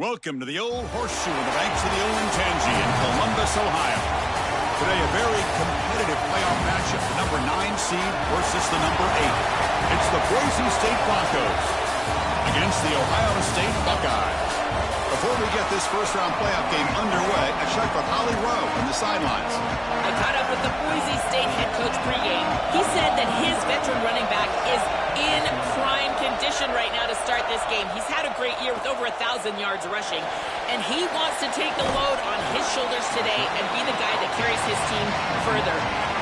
Welcome to the Old Horseshoe on the banks of the Olentangy in Columbus, Ohio. Today, a very competitive playoff matchup. The number 9 seed versus the number 8. It's the Boise State Broncos against the Ohio State Buckeyes. Before we get this first-round playoff game underway, I checked with Holly Rowe on the sidelines. I caught up with the Boise State head coach pregame. He said that his veteran running back is in prime condition right now to start this game. He's had a great year with over 1,000 yards rushing, and he wants to take the load on his shoulders today and be the guy that carries his team further.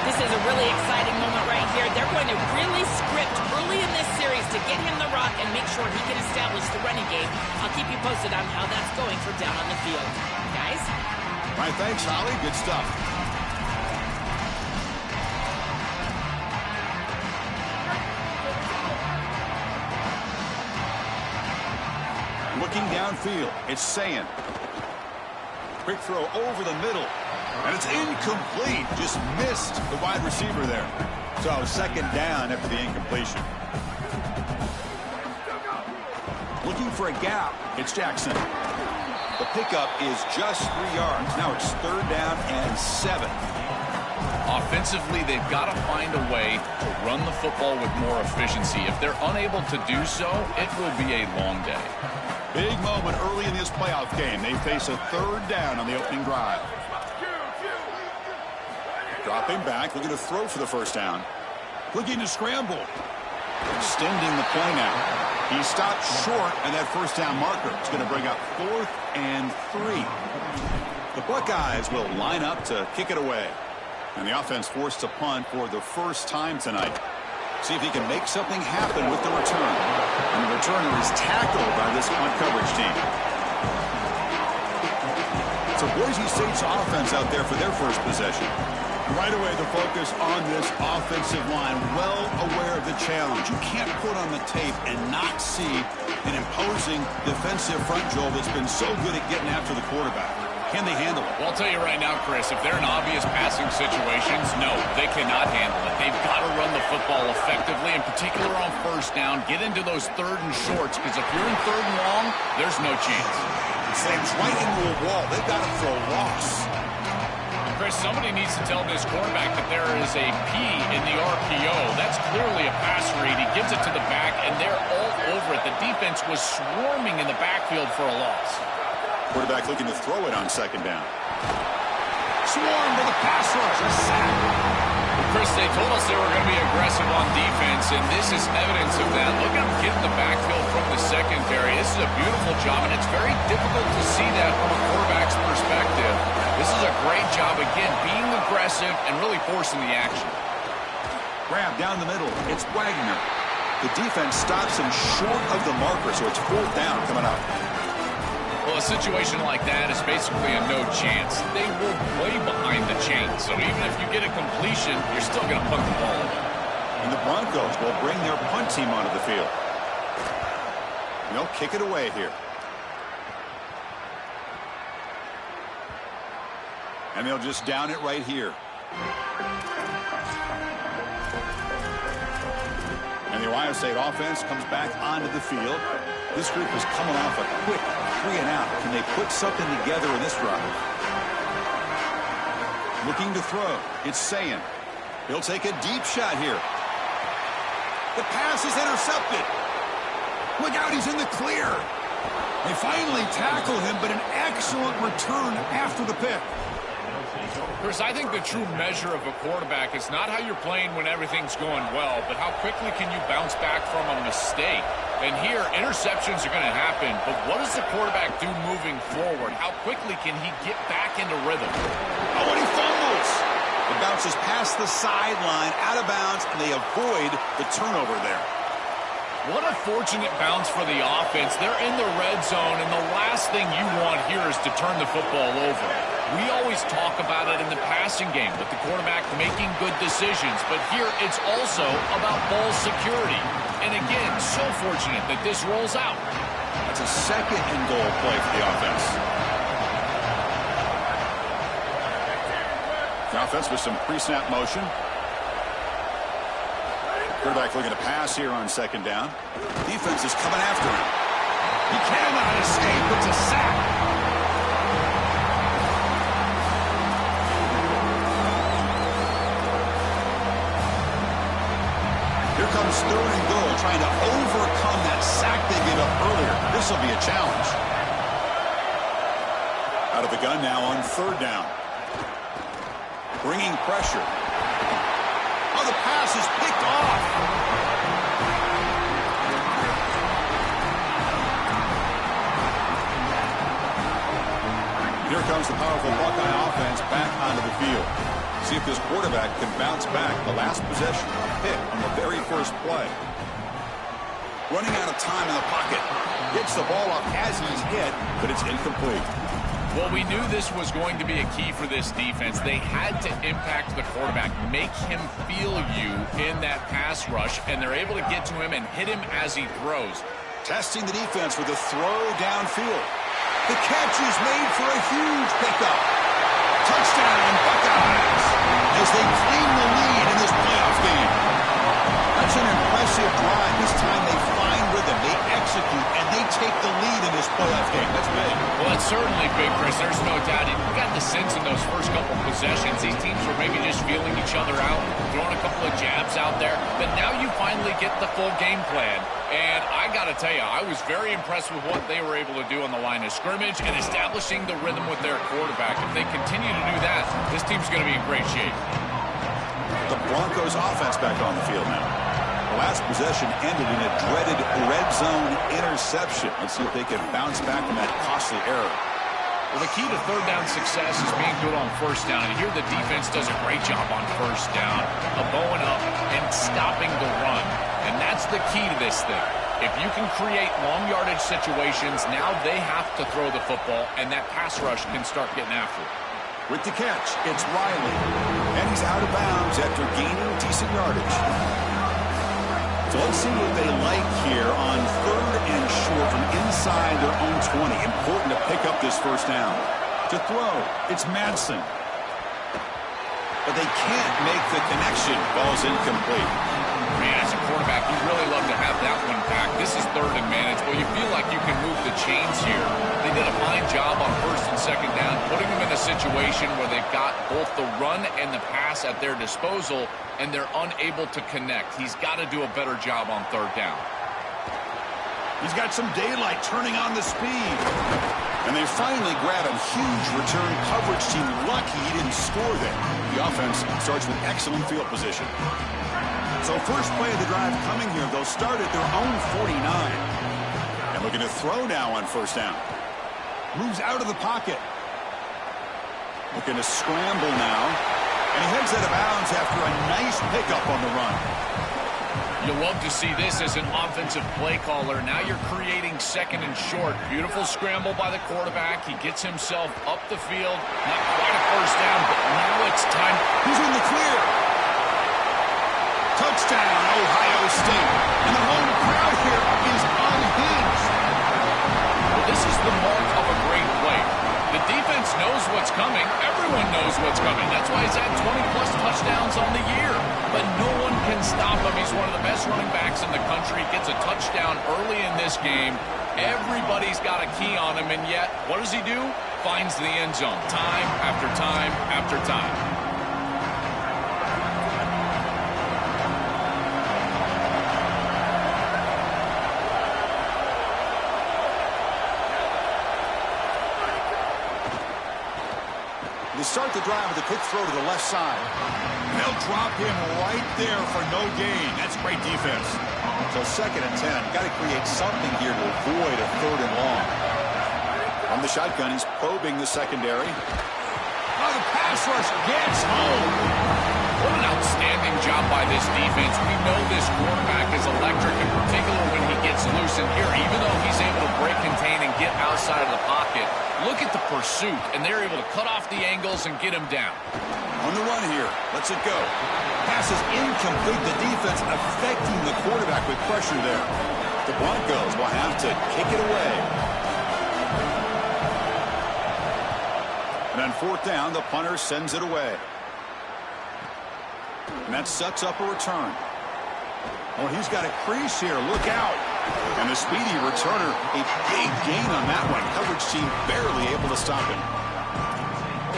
This is a really exciting moment right here. They're going to really script early in this series to get him the rock and make sure he can establish the running game. I'll keep you posted on how that's going for down on the field. Guys? All right, thanks, Holly. Good stuff. Looking downfield, it's Sayin. Quick throw over the middle. And it's incomplete. Just missed the wide receiver there. So second down after the incompletion. Looking for a gap. It's Jackson. The pickup is just 3 yards. Now it's 3rd down and 7. Offensively, they've got to find a way to run the football with more efficiency. If they're unable to do so, it will be a long day. Big moment early in this playoff game. They face a 3rd down on the opening drive. Dropping back, looking to throw for the first down. Looking to scramble. Extending the play now. He stopped short and that first down marker. It's going to bring up 4th and 3. The Buckeyes will line up to kick it away. And the offense forced to punt for the first time tonight. See if he can make something happen with the return. And the returner is tackled by this punt coverage team. So Boise State's offense out there for their first possession. Right away, the focus on this offensive line, well aware of the challenge. You can't put on the tape and not see an imposing defensive front, Joel, that's been so good at getting after the quarterback. Can they handle it? Well, I'll tell you right now, Chris, if they're in obvious passing situations, no, they cannot handle it. They've got to run the football effectively, in particular on first down. Get into those 3rd and shorts, because if you're in 3rd and long, there's no chance. Slams right into a wall. They've got to throw Ross. Chris, somebody needs to tell this quarterback that there is a P in the RPO. That's clearly a pass read. He gives it to the back, and they're all over it. The defense was swarming in the backfield for a loss. Quarterback looking to throw it on 2nd down. Swarm with a pass rush. A sack. Chris, they told us they were going to be aggressive on defense, and this is evidence of that. Look at them get in the backfield from the secondary. This is a beautiful job, and it's very difficult to see that from a quarterback's perspective. This is a great job, again, being aggressive and really forcing the action. Grab down the middle. It's Wagner. The defense stops him short of the marker, so it's 4th down coming up. Well, a situation like that is basically a no chance. They will play behind the chains, so even if you get a completion, you're still going to punt the ball away. And the Broncos will bring their punt team onto the field. And they'll kick it away here. And they'll just down it right here. And the Ohio State offense comes back onto the field. This group is coming off a quick 3 and out. Can they put something together in this drive? Looking to throw. It's Sayin. He'll take a deep shot here. The pass is intercepted. Look out, he's in the clear. They finally tackle him, but an excellent return after the pick. Chris, I think the true measure of a quarterback is not how you're playing when everything's going well, but how quickly can you bounce back from a mistake. And here, interceptions are going to happen, but what does the quarterback do moving forward? How quickly can he get back into rhythm? Oh, and he fumbles. It bounces past the sideline, out of bounds, and they avoid the turnover there. What a fortunate bounce for the offense. They're in the red zone, and the last thing you want here is to turn the football over. We always talk about it in the passing game with the quarterback making good decisions, but here it's also about ball security. And again, so fortunate that this rolls out. That's a 2nd and goal play for the offense. The offense with some pre-snap motion. Quarterback looking to pass here on 2nd down. Defense is coming after him. He cannot escape. It's a sack. Here comes 3rd and goal, trying to overcome that sack they gave up earlier. This will be a challenge. Out of the gun now on 3rd down. Bringing pressure. Oh, the pass is picked off. Here comes the powerful Buckeye offense back onto the field. See if this quarterback can bounce back. The last possession, a pick on the very first play. Running out of time in the pocket. Gets the ball up as he's hit, but it's incomplete. Well, we knew this was going to be a key for this defense. They had to impact the quarterback, make him feel you in that pass rush, and they're able to get to him and hit him as he throws. Testing the defense with a throw downfield. The catch is made for a huge pickup. Touchdown, Buckeyes, as they claim the lead in this playoff game. That's an impressive drive. This time they find rhythm, they execute, and they take the lead in this playoff game. That's big. Well, that's certainly big, Chris. There's no doubt. You got the sense in those first couple possessions, these teams were maybe just feeling each other out, throwing a couple of jabs out there. But now you finally get the full game plan. And I got to tell you, I was very impressed with what they were able to do on the line of scrimmage and establishing the rhythm with their quarterback. If they continue to do that, this team's going to be in great shape. The Broncos offense back on the field now. The last possession ended in a dreaded red zone interception. Let's see if they can bounce back from that costly error. Well, the key to 3rd down success is being good on 1st down. And here the defense does a great job on 1st down of bowing up and stopping the run. And that's the key to this thing. If you can create long yardage situations, now they have to throw the football, and that pass rush can start getting after it. With the catch, it's Riley. And he's out of bounds after gaining decent yardage. So let's see what they like here on 3rd and short from inside their own 20. Important to pick up this 1st down. To throw, it's Madsen. But they can't make the connection. Ball's incomplete. Man, as a quarterback, you really love to have that one back. This is 3rd and manageable. You feel like you can move the chains here. They did a fine job on 1st and 2nd down, putting them in a situation where they've got both the run and the pass at their disposal, and they're unable to connect. He's got to do a better job on 3rd down. He's got some daylight turning on the speed. And they finally grab a huge return coverage team. Lucky he didn't score there. The offense starts with excellent field position. So first play of the drive coming here. They'll start at their own 49. And looking to throw now on 1st down. Moves out of the pocket. Looking to scramble now. And he heads out of bounds after a nice pickup on the run. You love to see this as an offensive play caller. Now you're creating 2nd and short. Beautiful scramble by the quarterback. He gets himself up the field. Not quite a 1st down, but now it's time. He's in the clear. Touchdown, Ohio State. And the home crowd here is unhinged. Well, this is the mark of a great play. The defense knows what's coming. Everyone knows what's coming. That's why he's had 20-plus touchdowns on the year. But no one can stop him. He's one of the best running backs in the country. Gets a touchdown early in this game. Everybody's got a key on him, and yet, what does he do? Finds the end zone time after time after time. They start the drive with a quick throw to the left side. They'll drop him right there for no gain. That's great defense. So 2nd and 10. Got to create something here to avoid a 3rd and long. From the shotgun, he's probing the secondary. Oh, the pass rush gets home. What an outstanding job by this defense. We know this quarterback is electric, in particular when he gets loose in here. Even though he's able to break, contain, and get outside of the pocket, look at the pursuit, and they're able to cut off the angles and get him down. On the run here. Lets it go. Pass is incomplete. The defense affecting the quarterback with pressure there. The Broncos will have to kick it away. And on 4th down, the punter sends it away. And that sets up a return. Oh, he's got a crease here. Look out. And the speedy returner, a big gain on that one. Coverage team barely able to stop him.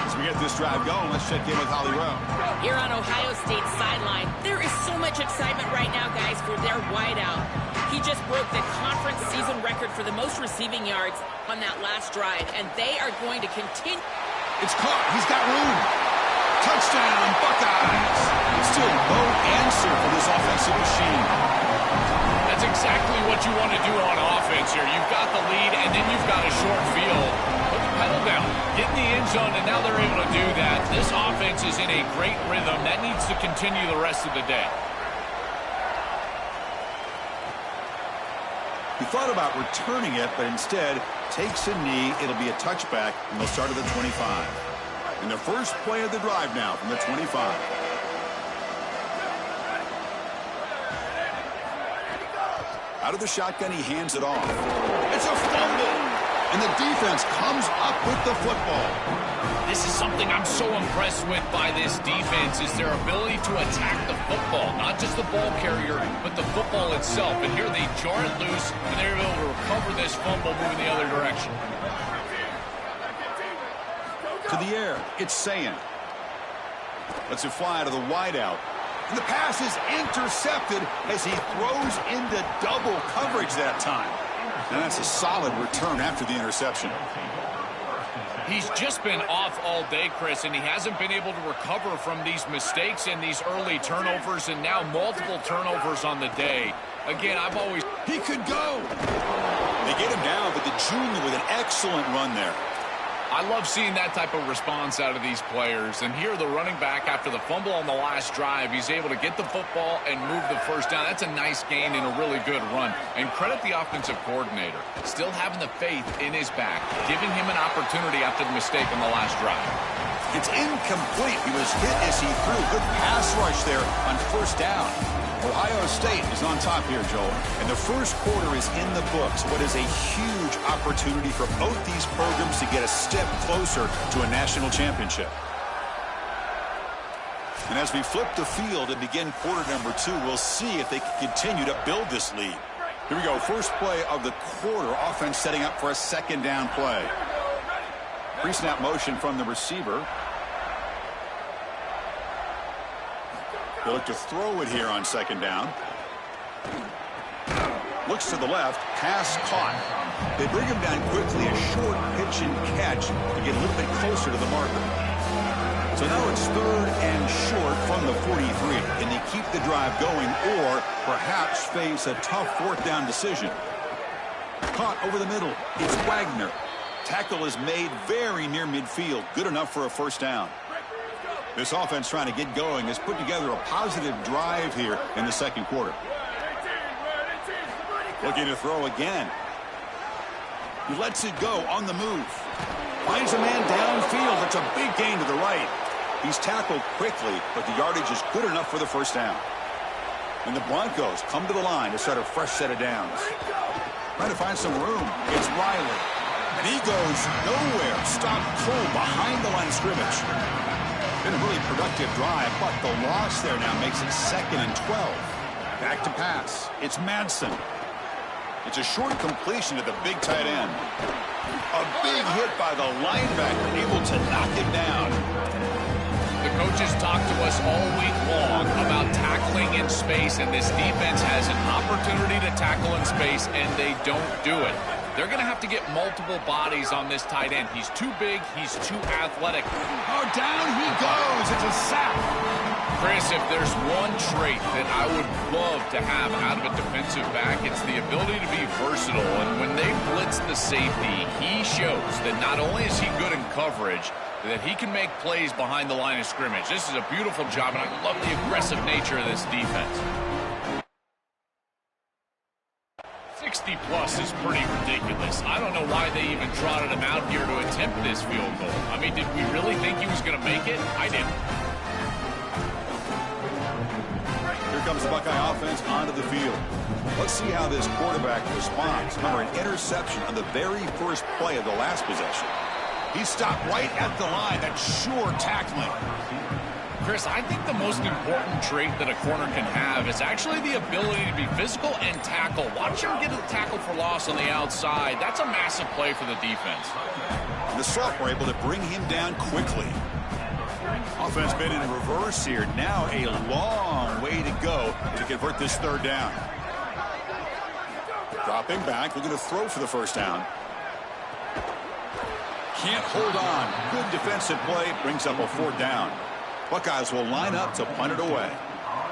As we get this drive going, let's check in with Holly Rowe. Here on Ohio State's sideline, there is so much excitement right now, guys, for their wideout. He just broke the conference season record for the most receiving yards on that last drive, and they are going to continue. It's caught. He's got room. Touchdown, Buckeyes. Still no answer for this offensive machine. That's exactly what you want to do on offense here. You've got the lead, and then you've got a short field. Put the pedal down. Get in the end zone, and now they're able to do that. This offense is in a great rhythm. That needs to continue the rest of the day. He thought about returning it, but instead takes a knee. It'll be a touchback, and they'll start at the 25. And the first play of the drive now from the 25. Out of the shotgun, he hands it off. It's a fumble, and the defense comes up with the football. This is something I'm so impressed with by this defense is their ability to attack the football, not just the ball carrier, but the football itself. And here they jar it loose, and they're able to recover this fumble moving the other direction. To the air, it's Sayin. Lets it fly to the wideout. And the pass is intercepted as he throws into double coverage that time. And that's a solid return after the interception. He's just been off all day, Chris, and he hasn't been able to recover from these mistakes and these early turnovers, and now multiple turnovers on the day. Again, I've always... He could go. They get him down, but the junior with an excellent run there. I love seeing that type of response out of these players. And here the running back, after the fumble on the last drive, he's able to get the football and move the first down. That's a nice gain and a really good run. And credit the offensive coordinator, still having the faith in his back, giving him an opportunity after the mistake on the last drive. It's incomplete. He was hit as he threw. Good pass rush there on first down. Ohio State is on top here, Joel. And the first quarter is in the books. What is a huge opportunity for both these programs to get a step closer to a national championship. And as we flip the field and begin quarter number 2, we'll see if they can continue to build this lead. Here we go. First play of the quarter. Offense setting up for a second down play. Pre-snap motion from the receiver. They look to throw it here on second down. Looks to the left. Pass caught. They bring him down quickly. A short pitch and catch to get a little bit closer to the marker. So now it's third and short from the 43. Can they keep the drive going or perhaps face a tough fourth down decision? Caught over the middle. It's Wagner. Tackle is made very near midfield. Good enough for a first down. This offense trying to get going has put together a positive drive here in the second quarter. Looking to throw again. He lets it go on the move. Finds a man downfield. That's a big gain to the right. He's tackled quickly, but the yardage is good enough for the first down. And the Broncos come to the line to start a fresh set of downs. Trying to find some room. It's Riley. And he goes nowhere. Stopped cold behind the line of scrimmage. Been a really productive drive, but the loss there now makes it 2nd and 12. Back to pass. It's Madsen. It's a short completion to the big tight end. A big hit by the linebacker, able to knock him down. The coaches talked to us all week long about tackling in space, and this defense has an opportunity to tackle in space, and they don't do it. They're going to have to get multiple bodies on this tight end. He's too big. He's too athletic. Oh, down he goes. It's a sack. Chris, if there's one trait that I would love to have out of a defensive back, it's the ability to be versatile. And when they blitz the safety, he shows that not only is he good in coverage, that he can make plays behind the line of scrimmage. This is a beautiful job, and I love the aggressive nature of this defense. 60-plus is pretty ridiculous. I don't know why they even trotted him out here to attempt this field goal. I mean, did we really think he was going to make it? I didn't. Here comes the Buckeye offense onto the field. Let's see how this quarterback responds. Remember, an interception on the very first play of the last possession. He stopped right at the line. That's sure tackling. Chris, I think the most important trait that a corner can have is actually the ability to be physical and tackle. Watch him get a tackle for loss on the outside. That's a massive play for the defense. The sophomore able to bring him down quickly. Offense been in reverse here. Now a long way to go to convert this third down. Dropping back, looking to throw for the first down. Can't hold on. Good defensive play, brings up a fourth down. Buckeyes will line up to punt it away.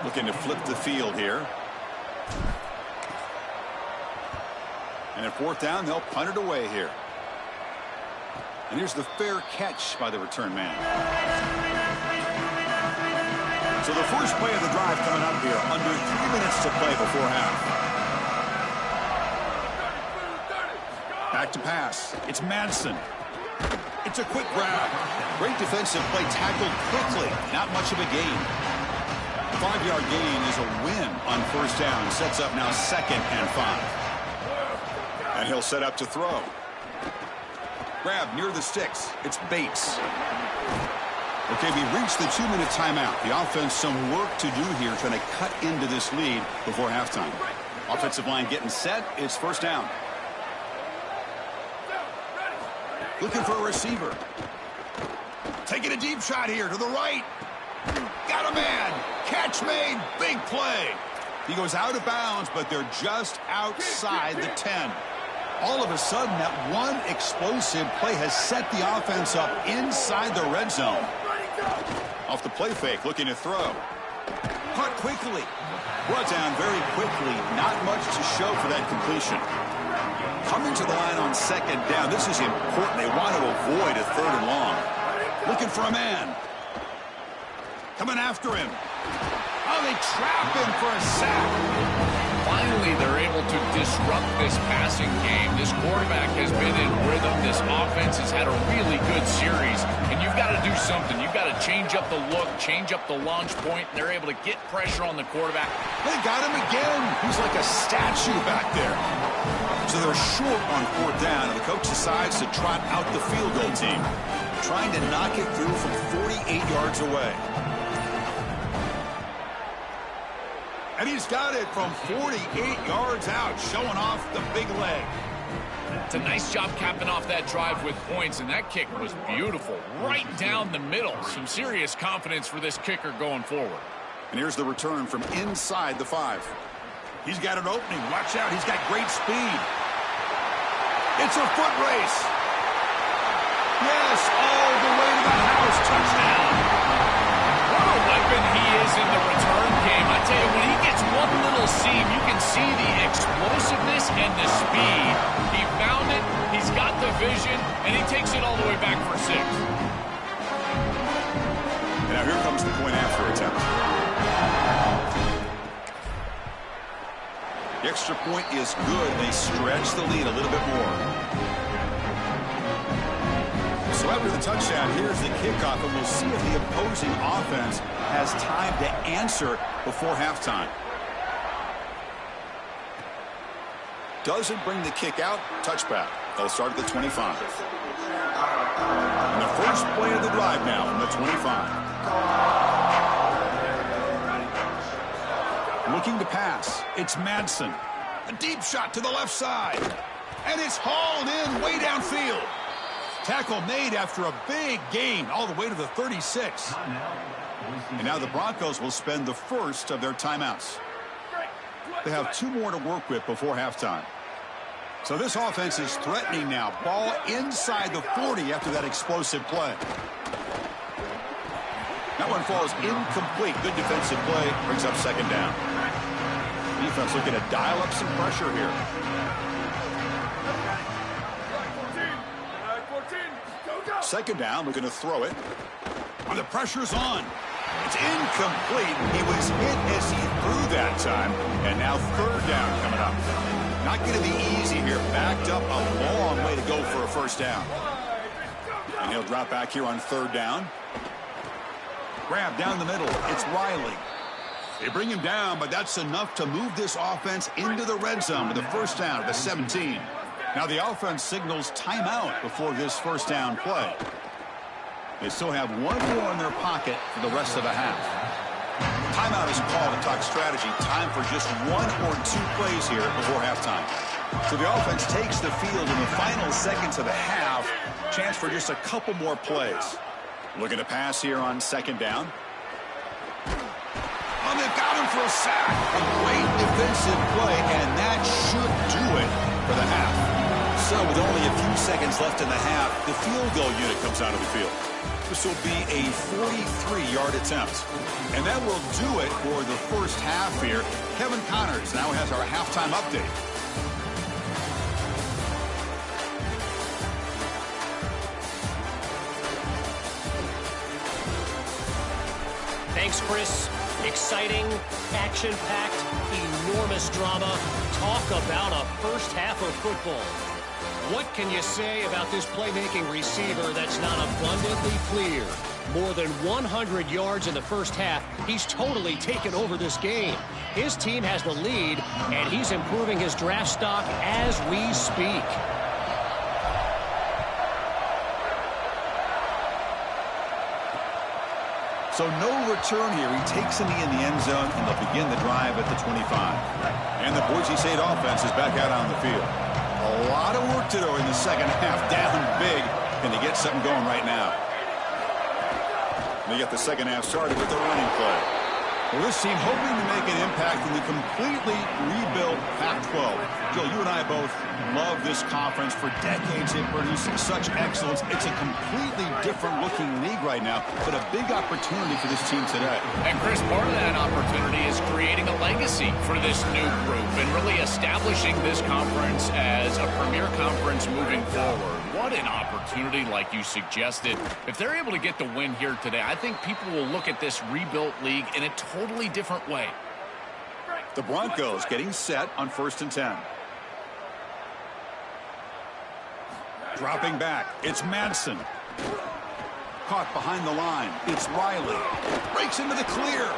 Looking to flip the field here. And at fourth down, they'll punt it away here. And here's the fair catch by the return man. So the first play of the drive coming up here. Under 3 minutes to play before half. Back to pass. It's Madsen. It's a quick grab. Great defensive play, tackled quickly. Not much of a gain. 5-yard gain is a win on first down. Sets up now 2nd and 5. And he'll set up to throw. Grab near the sticks. It's Bates. Okay, we reached the 2-minute timeout. The offense some work to do here, trying to cut into this lead before halftime. Offensive line getting set. It's first down. Looking for a receiver. Taking a deep shot here to the right. Got a man. Catch made. Big play. He goes out of bounds, but they're just outside the 10. All of a sudden, that one explosive play has set the offense up inside the red zone. Off the play fake, looking to throw. Caught quickly. Brought down very quickly. Not much to show for that completion. Coming to the line on 2nd down. This is important. They want to avoid a 3rd and long. Looking for a man. Coming after him. Oh, they trap him for a sack. Finally, they're able to disrupt this passing game. This quarterback has been in rhythm. This offense has had a really good series. And you've got to do something. You've got to change up the look, change up the launch point. And they're able to get pressure on the quarterback. They got him again. He's like a statue back there. So they're short on 4th down, and the coach decides to trot out the field goal team, trying to knock it through from 48 yards away. And he's got it from 48 yards out, showing off the big leg. It's a nice job capping off that drive with points, and that kick was beautiful. Right down the middle. Some serious confidence for this kicker going forward. And here's the return from inside the 5. He's got an opening. Watch out. He's got great speed. It's a foot race. Yes, all the way to the house. Touchdown. What a weapon he is in the return game. I tell you, when he gets one little seam, you can see the explosiveness and the speed. He found it, he's got the vision, and he takes it all the way back for 6. And now here comes the point after attempt. The extra point is good. They stretch the lead a little bit more. So after the touchdown, here's the kickoff, and we'll see if the opposing offense has time to answer before halftime. Doesn't bring the kick out. Touchback. They'll start at the 25. And the first play of the drive now from the 25. Looking to pass. It's Madsen. A deep shot to the left side. And it's hauled in way downfield. Tackle made after a big gain all the way to the 36. And now the Broncos will spend the first of their timeouts. They have 2 more to work with before halftime. So this offense is threatening now. Ball inside the 40 after that explosive play. That one falls incomplete. Good defensive play. Brings up 2nd down. Defense looking to dial up some pressure here. Second down, looking to throw it. And the pressure's on. It's incomplete. He was hit as he threw that time. And now 3rd down coming up. Not going to be easy here. Backed up a long way to go for a first down. And he'll drop back here on 3rd down. Grab down the middle. It's Riley. They bring him down, but that's enough to move this offense into the red zone with a first down at the 17. Now the offense signals timeout before this first down play. They still have one more in their pocket for the rest of the half. Timeout is called to talk strategy. Time for just 1 or 2 plays here before halftime. So the offense takes the field in the final seconds of the half. Chance for just a couple more plays. Looking to pass here on 2nd down. Oh, they've got him for a sack. A great defensive play, and that should do it for the half. So with only a few seconds left in the half, the field goal unit comes out of the field. This will be a 43-yard attempt. And that will do it for the first half here. Kevin Connors now has our halftime update. Thanks, Chris. Exciting, action-packed, enormous drama. Talk about a first half of football. What can you say about this playmaking receiver that's not abundantly clear? More than 100 yards in the first half. He's totally taken over this game. His team has the lead, and he's improving his draft stock as we speak. So no return here. He takes a knee in the end zone, and they'll begin the drive at the 25. And the Boise State offense is back out on the field. A lot of work to do in the second half. Down big. Can they get something going right now? They get the second half started with the running play. Well, this team hoping to make an impact in the completely rebuilt Pac-12. Joe, you and I both love this conference. For decades, it produced such excellence. It's a completely different-looking league right now, but a big opportunity for this team today. And, Chris, part of that opportunity is creating a legacy for this new group and really establishing this conference as a premier conference moving forward. What an opportunity, like you suggested. If they're able to get the win here today, I think people will look at this rebuilt league in a totally different way. The Broncos getting set on 1st and 10. Dropping back, it's Madsen. Caught behind the line, it's Riley. Breaks into the clear.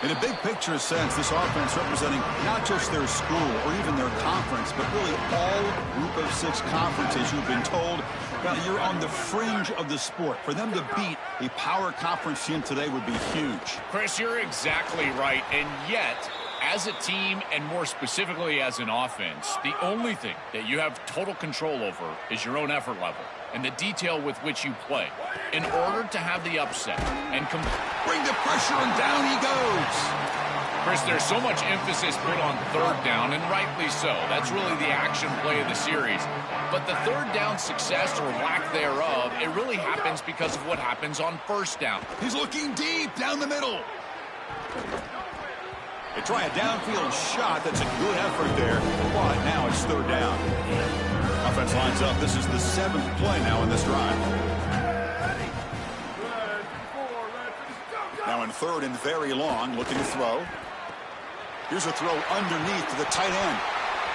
In a big picture sense, this offense representing not just their school or even their conference, but really all group of 6 conferences who've been told, well, you're on the fringe of the sport. For them to beat a power conference team today would be huge. Chris, you're exactly right. And yet, as a team, and more specifically as an offense, the only thing that you have total control over is your own effort level and the detail with which you play. In order to have the upset and bring the pressure, and down he goes. Chris, there's so much emphasis put on 3rd down, and rightly so. That's really the action play of the series. But the 3rd down success or lack thereof, it really happens because of what happens on 1st down. He's looking deep down the middle. They try a downfield shot. That's a good effort there. But now it's 3rd down. Offense lines up. This is the 7th play now in this drive. Now in 3rd and very long, looking to throw. Here's a throw underneath to the tight end.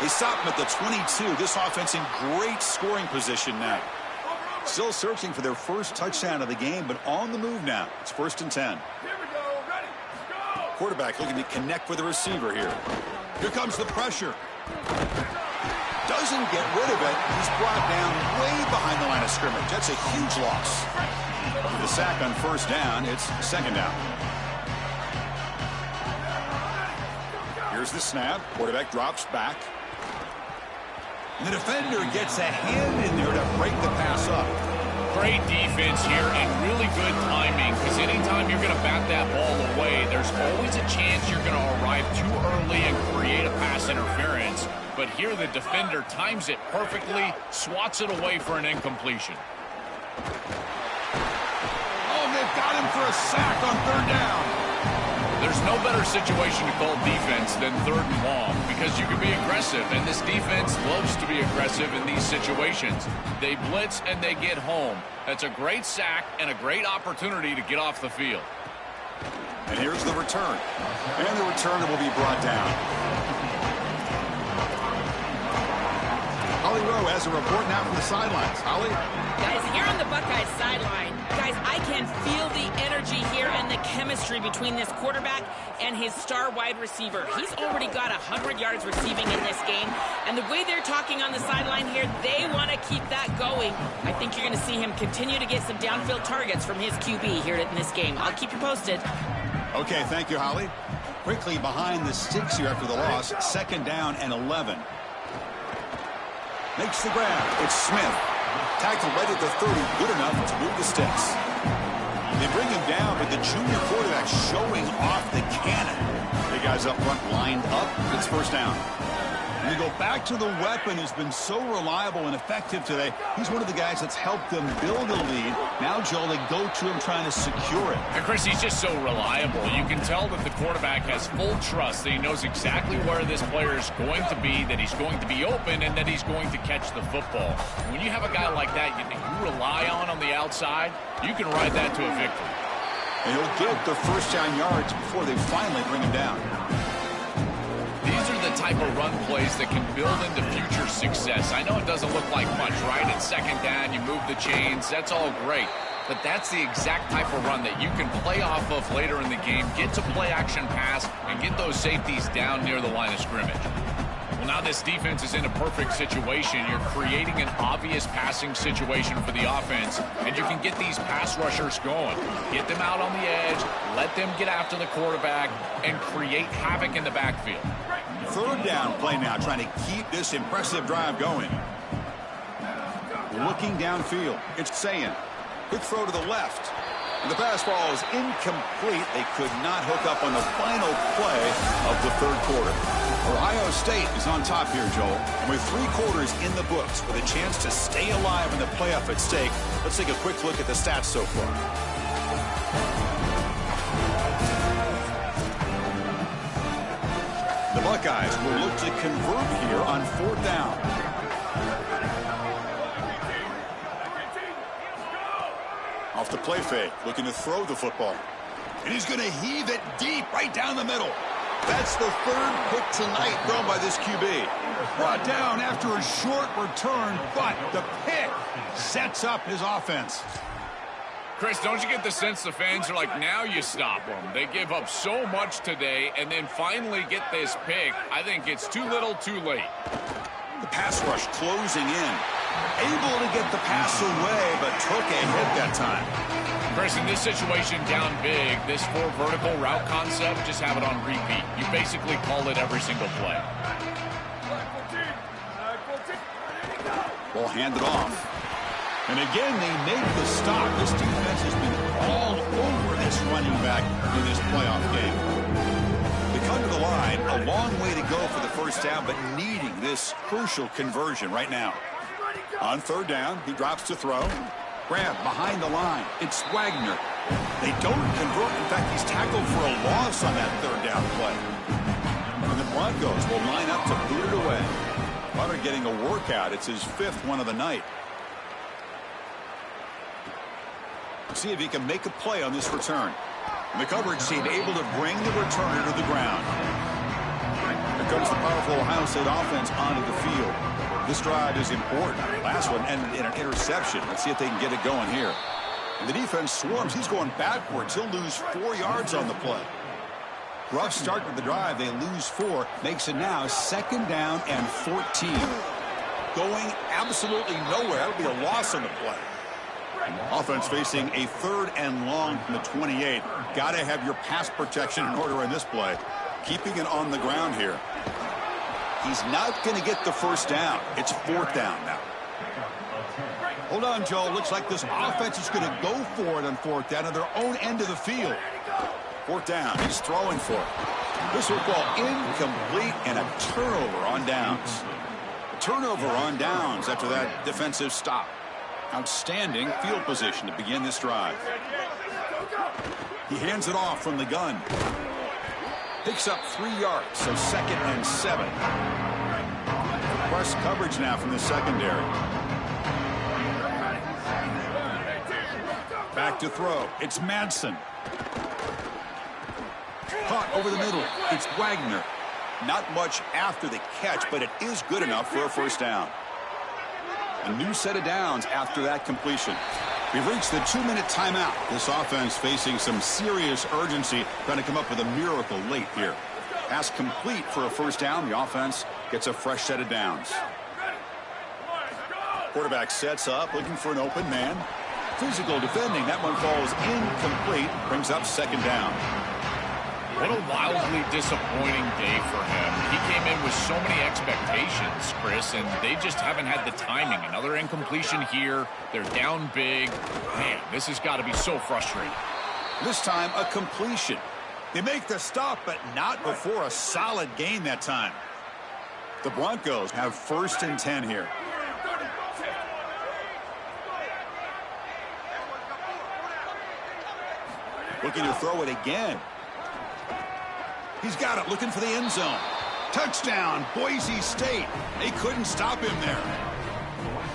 They stop him at the 22. This offense in great scoring position now. Still searching for their first touchdown of the game, but on the move now. It's 1st and 10. Quarterback looking to connect with the receiver here. Here comes the pressure. Doesn't get rid of it. He's brought down way behind the line of scrimmage. That's a huge loss. With the sack on 1st down, it's 2nd down. Here's the snap. Quarterback drops back. And the defender gets a hand in there to break the pass up. Great defense here and really good timing, because anytime you're going to bat that ball away, there's always a chance you're going to arrive too early and create a pass interference. But here the defender times it perfectly, swats it away for an incompletion. Oh, they've got him for a sack on 3rd down. There's no better situation to call defense than 3rd and long, because you can be aggressive, and this defense loves to be aggressive in these situations. They blitz and they get home. That's a great sack and a great opportunity to get off the field. And here's the return. And the return will be brought down. Holly Rowe has a report now from the sidelines. Holly? Guys, here on the Buckeyes sideline, guys, I can feel the energy here and the chemistry chemistry between this quarterback and his star wide receiver. He's already got 100 yards receiving in this game, and the way they're talking on the sideline here, they want to keep that going. I think you're going to see him continue to get some downfield targets from his QB here in this game. I'll keep you posted. Okay, thank you, Holly. Quickly behind the sticks here after the loss. 2nd down and 11. Makes the grab. It's Smith. Tackled right at the 30. Good enough to move the sticks. They bring him down, but the junior quarterback showing off the cannon. The guys up front lined up. It's 1st down. And they go back to the weapon who's been so reliable and effective today. He's one of the guys that's helped them build a lead. Now, Joel, they go to him trying to secure it. And Chris, he's just so reliable. You can tell that the quarterback has full trust that he knows exactly where this player is going to be, that he's going to be open, and that he's going to catch the football. When you have a guy like that you rely on the outside, you can ride that to a victory. And he'll get the 1st down yards before they finally bring him down. These are the type of run plays that can build into future success. I know it doesn't look like much, right? It's 2nd down, you move the chains, that's all great. But that's the exact type of run that you can play off of later in the game, get to play action pass, and get those safeties down near the line of scrimmage. Well, now this defense is in a perfect situation. You're creating an obvious passing situation for the offense, and you can get these pass rushers going. Get them out on the edge, let them get after the quarterback, and create havoc in the backfield. 3rd down play now, trying to keep this impressive drive going. Looking downfield, it's Sayin. Quick throw to the left. And the pass ball is incomplete. They could not hook up on the final play of the 3rd quarter. Ohio State is on top here, Joel. And with 3 quarters in the books, with a chance to stay alive in the playoff at stake, let's take a quick look at the stats so far. The Buckeyes will look to convert here on 4th down. Off the play fake, looking to throw the football. And he's going to heave it deep right down the middle. That's the 3rd pick tonight thrown by this QB. Brought down after a short return, but the pick sets up his offense. Chris, don't you get the sense the fans are like, now you stop them? They give up so much today and then finally get this pick. I think it's too little too late. The pass rush closing in. Able to get the pass away, but took a hit that time. Chris, in this situation down big, this 4 vertical route concept, just have it on repeat. You basically call it every single play. Ball handed off. And again, they make the stop. This defense has been all over this running back in this playoff game. They come to the line, a long way to go for the 1st down, but needing this crucial conversion right now. On 3rd down, he drops to throw. Grab behind the line. It's Wagner. They don't convert. In fact, he's tackled for a loss on that 3rd down play. And the Broncos will line up to boot it away. Butter getting a workout. It's his 5th one of the night. See if he can make a play on this return. And the coverage team able to bring the returner to the ground. Here comes the powerful Ohio State offense onto the field. This drive is important. Last one ended in an interception. Let's see if they can get it going here. And the defense swarms. He's going backwards. He'll lose 4 yards on the play. Rough start to the drive. They lose 4. Makes it now 2nd down and 14. Going absolutely nowhere. That'll be a loss on the play. Offense facing a 3rd and long from the 28. Got to have your pass protection in order in this play. Keeping it on the ground here. He's not going to get the 1st down. It's 4th down now. Hold on, Joe. Looks like this offense is going to go for it on 4th down at their own end of the field. 4th down. He's throwing for it. This football incomplete and a turnover on downs. A turnover on downs after that defensive stop. Outstanding field position to begin this drive. He hands it off from the gun. Picks up 3 yards, so 2nd and 7. Press coverage now from the secondary. Back to throw. It's Madsen. Caught over the middle. It's Wagner. Not much after the catch, but it is good enough for a 1st down. A new set of downs after that completion. We've reached the 2-minute timeout. This offense facing some serious urgency, trying to come up with a miracle late here. Pass complete for a first down. The offense gets a fresh set of downs. Quarterback sets up, looking for an open man. Physical defending. That one falls incomplete. Brings up second down. What a wildly disappointing day for him. He came in with so many expectations, Chris, and they just haven't had the timing. Another incompletion here. They're down big. Man, this has got to be so frustrating. This time, a completion. They make the stop, but not before a solid gain that time. The Broncos have 1st and 10 here. Looking to throw it again. He's got it, looking for the end zone. Touchdown, Boise State. They couldn't stop him there.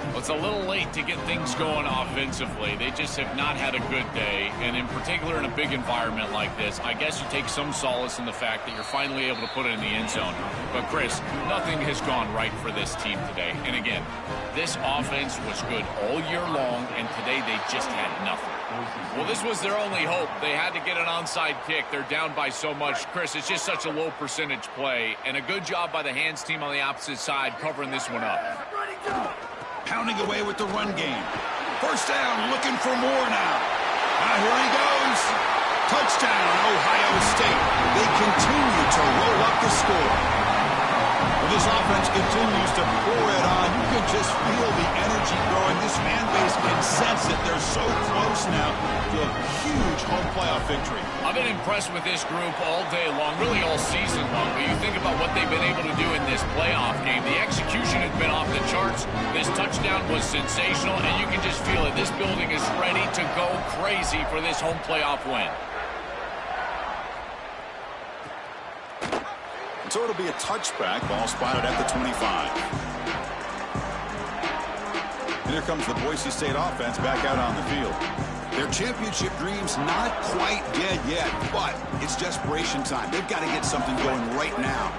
Well, it's a little late to get things going offensively. They just have not had a good day, and in particular in a big environment like this, I guess you take some solace in the fact that you're finally able to put it in the end zone. But, Chris, nothing has gone right for this team today. And, again, this offense was good all year long, and today they just had nothing. Well, this was their only hope. They had to get an onside kick. They're down by so much. Chris, it's just such a low percentage play, and a good job by the hands team on the opposite side covering this one up. Pounding away with the run game. First down, looking for more now. Here he goes. Touchdown, Ohio State. They continue to roll up the score. Well, this offense continues to pour it on. You can just feel the energy growing. This fan base can sense it. They're so close now to a huge home playoff victory. I've been impressed with this group all day long, really all season long. But you think about what they've been able to do in this playoff game. The execution has been off the charts. This touchdown was sensational, and you can just feel it. This building is ready to go crazy for this home playoff win. So it'll be a touchback. Ball spotted at the 25. And here comes the Boise State offense back out on the field. Their championship dreams not quite dead yet, but it's desperation time. They've got to get something going right now.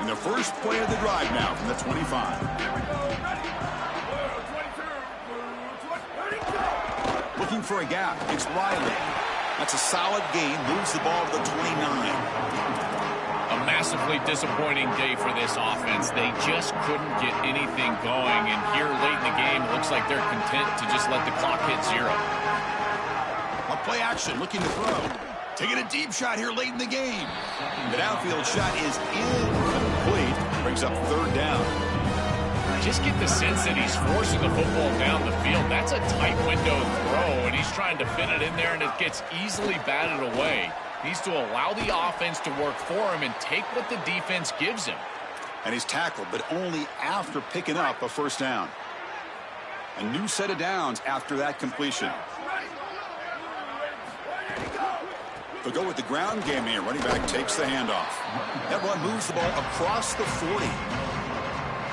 And the first play of the drive now from the 25. Looking for a gap. It's Riley. That's a solid gain. Moves the ball to the 29. A massively disappointing day for this offense. They just couldn't get anything going, and here late in the game, it looks like they're content to just let the clock hit 0. A play action, looking to throw. Taking a deep shot here late in the game. The downfield shot is incomplete. Brings up third down. Just get the sense that he's forcing the football down the field. That's a tight window throw, and he's trying to fit it in there, and it gets easily batted away. Needs to allow the offense to work for him and take what the defense gives him. And he's tackled, but only after picking up a first down. A new set of downs after that completion. They'll go with the ground game here. Running back takes the handoff. That run moves the ball across the 40.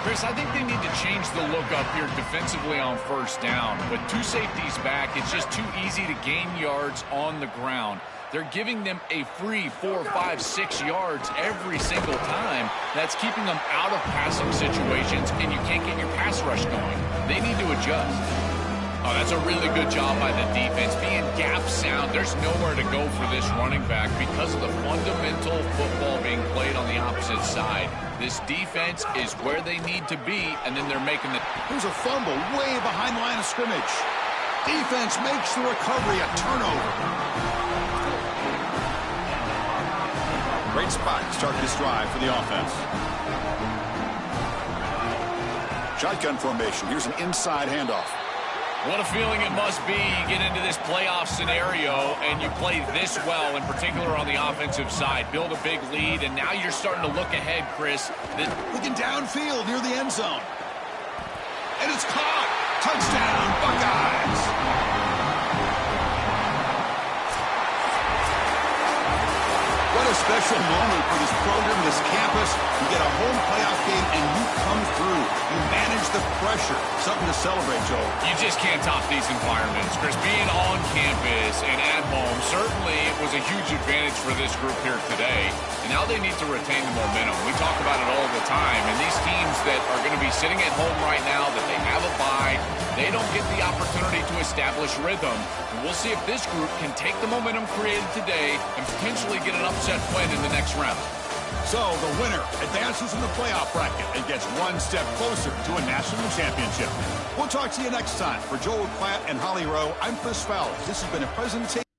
Chris, I think they need to change the look up here defensively on first down. With 2 safeties back, it's just too easy to gain yards on the ground. They're giving them a free 4, 5, 6 yards every single time. That's keeping them out of passing situations, and you can't get your pass rush going. They need to adjust. Oh, that's a really good job by the defense. Being gap sound, there's nowhere to go for this running back because of the fundamental football being played on the opposite side. This defense is where they need to be, and then they're making the... There's a fumble way behind the line of scrimmage. Defense makes the recovery a turnover. Great spot to start this drive for the offense. Shotgun formation. Here's an inside handoff. What a feeling it must be. You get into this playoff scenario and you play this well, in particular on the offensive side. Build a big lead, and now you're starting to look ahead, Chris. Looking downfield near the end zone. And it's caught. Touchdown, Buckeyes. What a special moment for this program, this campus. You get a home playoff game, and you come through. You manage the pressure. Something to celebrate, Joel. You just can't top these environments, Chris. Being on campus and at home certainly was a huge advantage for this group here today. And now they need to retain the momentum. We talk about it all the time. And these teams that are going to be sitting at home right now, that they have a bye, They don't get the opportunity to establish rhythm. And we'll see if this group can take the momentum created today and potentially get an upset win in the next round. So the winner advances in the playoff bracket and gets one step closer to a national championship. We'll talk to you next time. For Joel Klatt and Holly Rowe, I'm Chris Fowler. This has been a presentation.